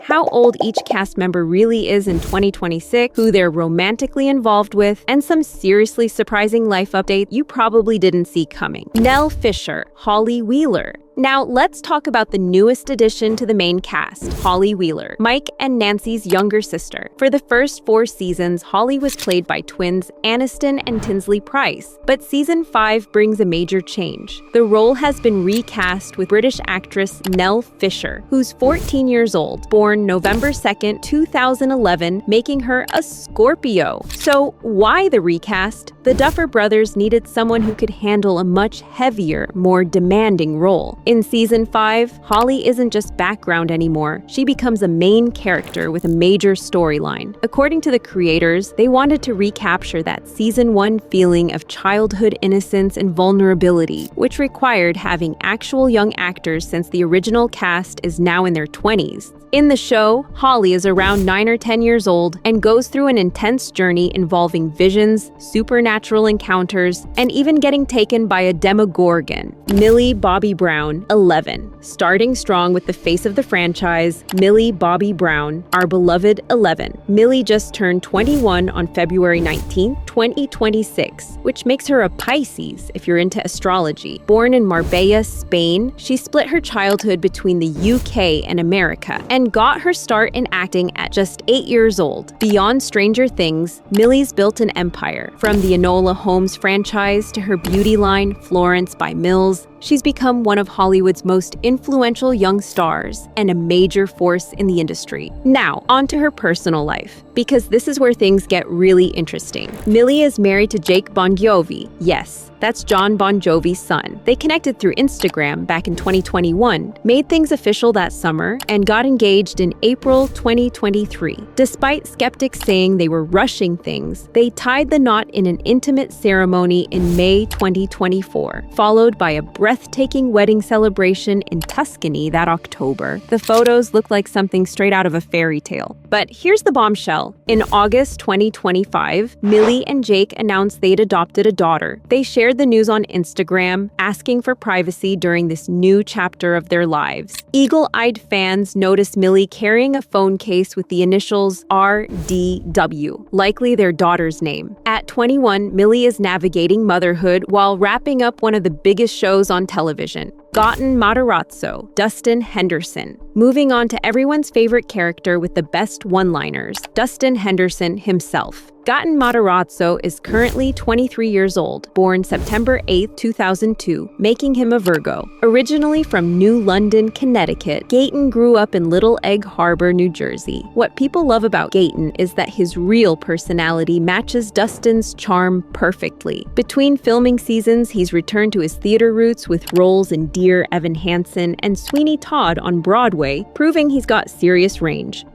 how old each cast member really is in 2026, who they're romantically involved with, and some seriously surprising life updates you probably didn't see coming. Nell Fisher, Holly Wheeler. Now, let's talk about the newest addition to the main cast, Holly Wheeler, Mike and Nancy's younger sister. For the first 4 seasons, Holly was played by twins Aniston and Tinsley Price, but season 5 brings a major change. The role has been recast with British actress Nell Fisher, who's 14 years old, born November 2nd, 2011, making her a Scorpio. So why the recast? The Duffer brothers needed someone who could handle a much heavier, more demanding role. In season 5, Holly isn't just background anymore. She becomes a main character with a major storyline. According to the creators, they wanted to recapture that season 1 feeling of childhood innocence and vulnerability, which required having actual young actors since the original cast is now in their 20s. In the show, Holly is around 9 or 10 years old and goes through an intense journey involving visions, supernatural encounters, and even getting taken by a demogorgon. Millie Bobby Brown, 11. Starting strong with the face of the franchise, Millie Bobby Brown, our beloved 11. Millie just turned 21 on February 19, 2026, which makes her a Pisces if you're into astrology. Born in Marbella, Spain, she split her childhood between the UK and America, and got her start in acting at just 8 years old. Beyond Stranger Things, Millie's built an empire. From the Enola Holmes franchise to her beauty line, Florence by Mills, she's become one of Hollywood's most influential young stars and a major force in the industry. Now, on to her personal life, because this is where things get really interesting. Millie is married to Jake Bon Jovi. Yes, that's John Bon Jovi's son. They connected through Instagram back in 2021, made things official that summer, and got engaged in April 2023. Despite skeptics saying they were rushing things, they tied the knot in an intimate ceremony in May 2024, followed by a breathtaking wedding celebration in Tuscany that October. The photos look like something straight out of a fairy tale. But here's the bombshell. In August 2025, Millie and Jake announced they'd adopted a daughter. They shared the news on Instagram, asking for privacy during this new chapter of their lives. Eagle-eyed fans noticed Millie carrying a phone case with the initials RDW, likely their daughter's name. At 21, Millie is navigating motherhood while wrapping up one of the biggest shows on television, Gaten Matarazzo, Dustin Henderson. Moving on to everyone's favorite character with the best one-liners, Dustin Henderson himself. Gaten Matarazzo is currently 23 years old, born September 8, 2002, making him a Virgo. Originally from New London, Connecticut, Gaten grew up in Little Egg Harbor, New Jersey. What people love about Gaten is that his real personality matches Dustin's charm perfectly. Between filming seasons, he's returned to his theater roots with roles in Dear Evan Hansen and Sweeney Todd on Broadway, proving he's got serious range.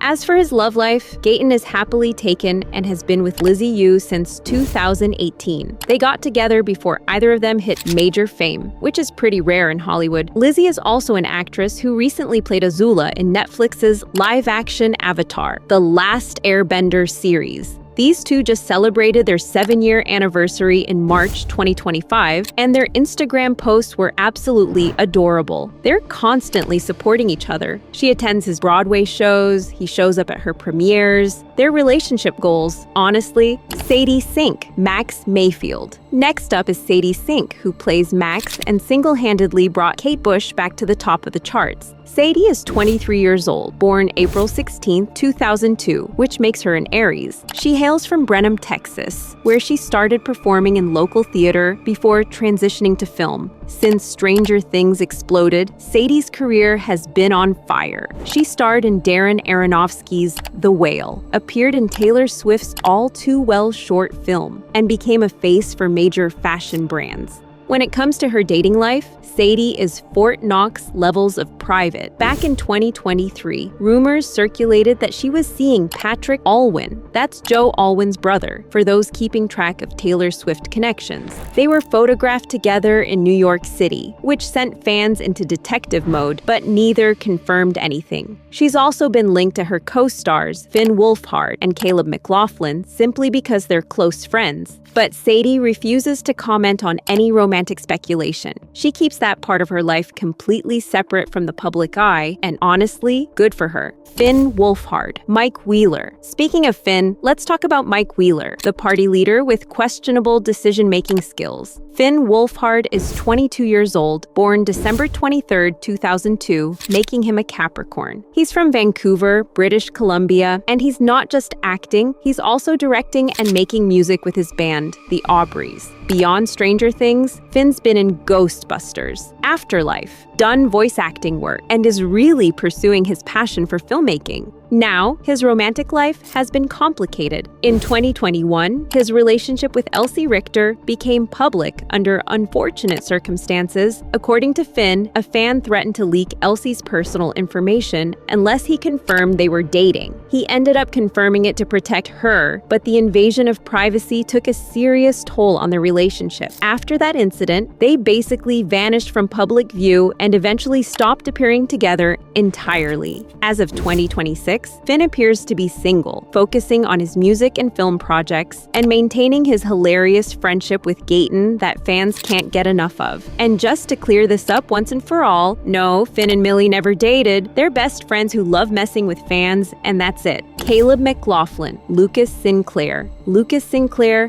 As for his love life, Gaten is happily taken and has been with Lizzie Yu since 2018. They got together before either of them hit major fame, which is pretty rare in Hollywood. Lizzie is also an actress who recently played Azula in Netflix's live-action Avatar: The Last Airbender series. These two just celebrated their 7-year anniversary in March 2025, and their Instagram posts were absolutely adorable. They're constantly supporting each other. She attends his Broadway shows, he shows up at her premieres. Their relationship goals, honestly, Sadie Sink, Max Mayfield. Next up is Sadie Sink, who plays Max and single-handedly brought Kate Bush back to the top of the charts. Sadie is 23 years old, born April 16, 2002, which makes her an Aries. She hails from Brenham, Texas, where she started performing in local theater before transitioning to film. Since Stranger Things exploded, Sadie's career has been on fire. She starred in Darren Aronofsky's The Whale, appeared in Taylor Swift's All Too Well short film, and became a face for major fashion brands. When it comes to her dating life, Sadie is Fort Knox levels of private. Back in 2023, rumors circulated that she was seeing Patrick Alwyn. That's Joe Alwyn's brother, for those keeping track of Taylor Swift connections. They were photographed together in New York City, which sent fans into detective mode, but neither confirmed anything. She's also been linked to her co-stars, Finn Wolfhard and Caleb McLaughlin, simply because they're close friends. But Sadie refuses to comment on any romantic romantic speculation. She keeps that part of her life completely separate from the public eye, and honestly, good for her. Finn Wolfhard, Mike Wheeler. Speaking of Finn, let's talk about Mike Wheeler, the party leader with questionable decision-making skills. Finn Wolfhard is 22 years old, born December 23, 2002, making him a Capricorn. He's from Vancouver, British Columbia, and he's not just acting, he's also directing and making music with his band, the Aubreys. Beyond Stranger Things, Finn's been in Ghostbusters, Afterlife, done voice acting work, and is really pursuing his passion for filmmaking. Now, his romantic life has been complicated. In 2021, his relationship with Elsie Richter became public under unfortunate circumstances. According to Finn, a fan threatened to leak Elsie's personal information unless he confirmed they were dating. He ended up confirming it to protect her, but the invasion of privacy took a serious toll on the relationship. After that incident, they basically vanished from public view and eventually stopped appearing together entirely. As of 2026, Finn appears to be single, focusing on his music and film projects and maintaining his hilarious friendship with Gaten that fans can't get enough of. And just to clear this up once and for all, no, Finn and Millie never dated. They're best friends who love messing with fans, and that's it. Caleb McLaughlin, Lucas Sinclair,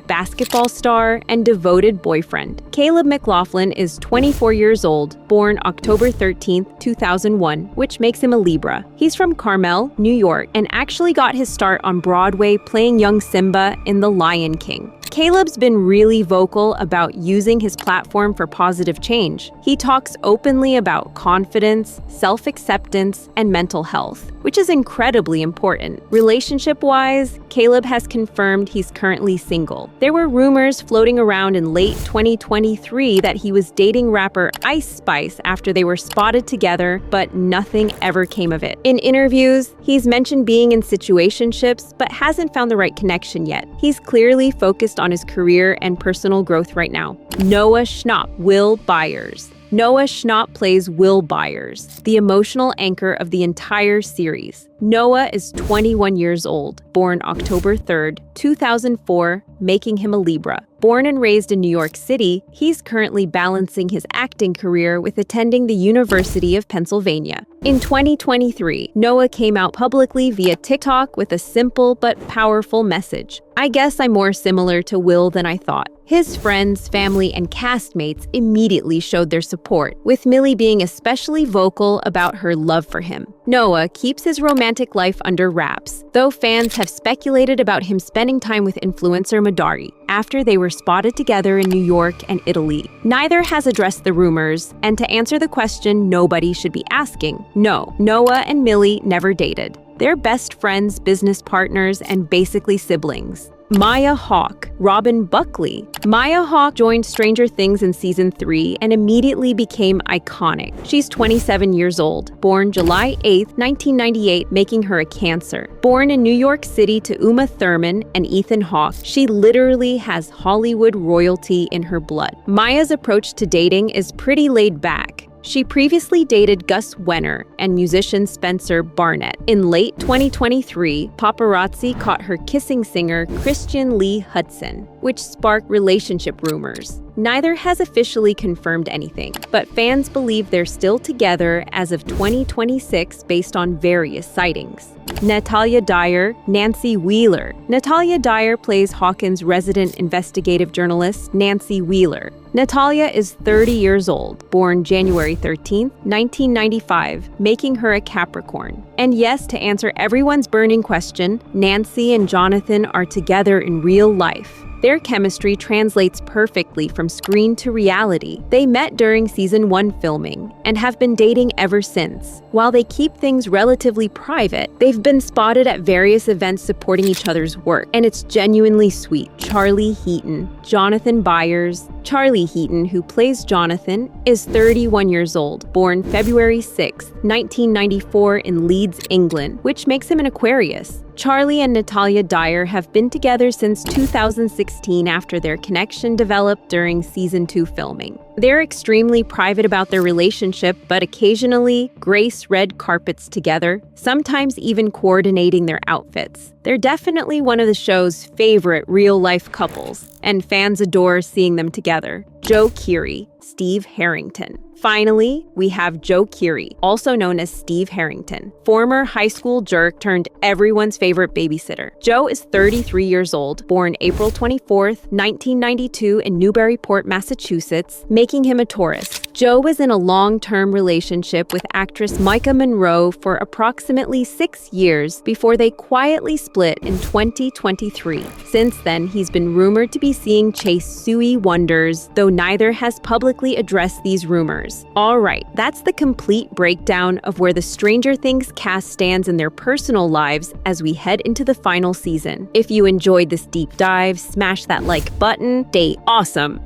basketball star and devoted boyfriend. Caleb McLaughlin is 24 years old, born October 13, 2001, which makes him a Libra. He's from Carmel, New York, and actually got his start on Broadway playing young Simba in The Lion King. Caleb's been really vocal about using his platform for positive change. He talks openly about confidence, self-acceptance, and mental health, which is incredibly important. Relationship-wise, Caleb has confirmed he's currently single. There were rumors floating around in late 2023 that he was dating rapper Ice Spice after they were spotted together, but nothing ever came of it. In interviews, he's mentioned being in situationships, but hasn't found the right connection yet. He's clearly focused on his career and personal growth right now. Noah Schnapp, Will Byers. Noah Schnapp plays Will Byers, the emotional anchor of the entire series. Noah is 21 years old, born October 3rd, 2004, making him a Libra. Born and raised in New York City, he's currently balancing his acting career with attending the University of Pennsylvania. In 2023, Noah came out publicly via TikTok with a simple but powerful message. I guess I'm more similar to Will than I thought. His friends, family, and castmates immediately showed their support, with Millie being especially vocal about her love for him. Noah keeps his romantic life under wraps, though fans have speculated about him spending time with influencer Madari after they were spotted together in New York and Italy. Neither has addressed the rumors, and to answer the question nobody should be asking, no, Noah and Millie never dated. They're best friends, business partners, and basically siblings. Maya Hawke, Robin Buckley. Maya Hawke joined Stranger Things in season 3 and immediately became iconic. She's 27 years old, born July 8, 1998, making her a Cancer. Born in New York City to Uma Thurman and Ethan Hawke, she literally has Hollywood royalty in her blood. Maya's approach to dating is pretty laid back. She previously dated Gus Wenner and musician Spencer Barnett. In late 2023, paparazzi caught her kissing singer Christian Lee Hudson, which sparked relationship rumors. Neither has officially confirmed anything, but fans believe they're still together as of 2026 based on various sightings. Natalia Dyer, Nancy Wheeler. Natalia Dyer plays Hawkins' resident investigative journalist, Nancy Wheeler. Natalia is 30 years old, born January 13, 1995, making her a Capricorn. And yes, to answer everyone's burning question, Nancy and Jonathan are together in real life. Their chemistry translates perfectly from screen to reality. They met during season 1 filming and have been dating ever since. While they keep things relatively private, they've been spotted at various events supporting each other's work, and it's genuinely sweet. Charlie Heaton, Jonathan Byers. Charlie Heaton, who plays Jonathan, is 31 years old, born February 6, 1994 in Leeds, England, which makes him an Aquarius. Charlie and Natalia Dyer have been together since 2016 after their connection developed during season 2 filming. They're extremely private about their relationship, but occasionally grace red carpets together, sometimes even coordinating their outfits. They're definitely one of the show's favorite real-life couples, and fans adore seeing them together. Joe Keery, Steve Harrington. Finally, we have Joe Keery, also known as Steve Harrington, former high school jerk turned everyone's favorite babysitter. Joe is 33 years old, born April 24th, 1992 in Newburyport, Massachusetts, making him a Taurus. Joe was in a long-term relationship with actress Micah Monroe for approximately 6 years before they quietly split in 2023. Since then, he's been rumored to be seeing Chase Sui Wonders, though neither has publicly addressed these rumors. All right, that's the complete breakdown of where the Stranger Things cast stands in their personal lives as we head into the final season. If you enjoyed this deep dive, smash that like button. Stay awesome.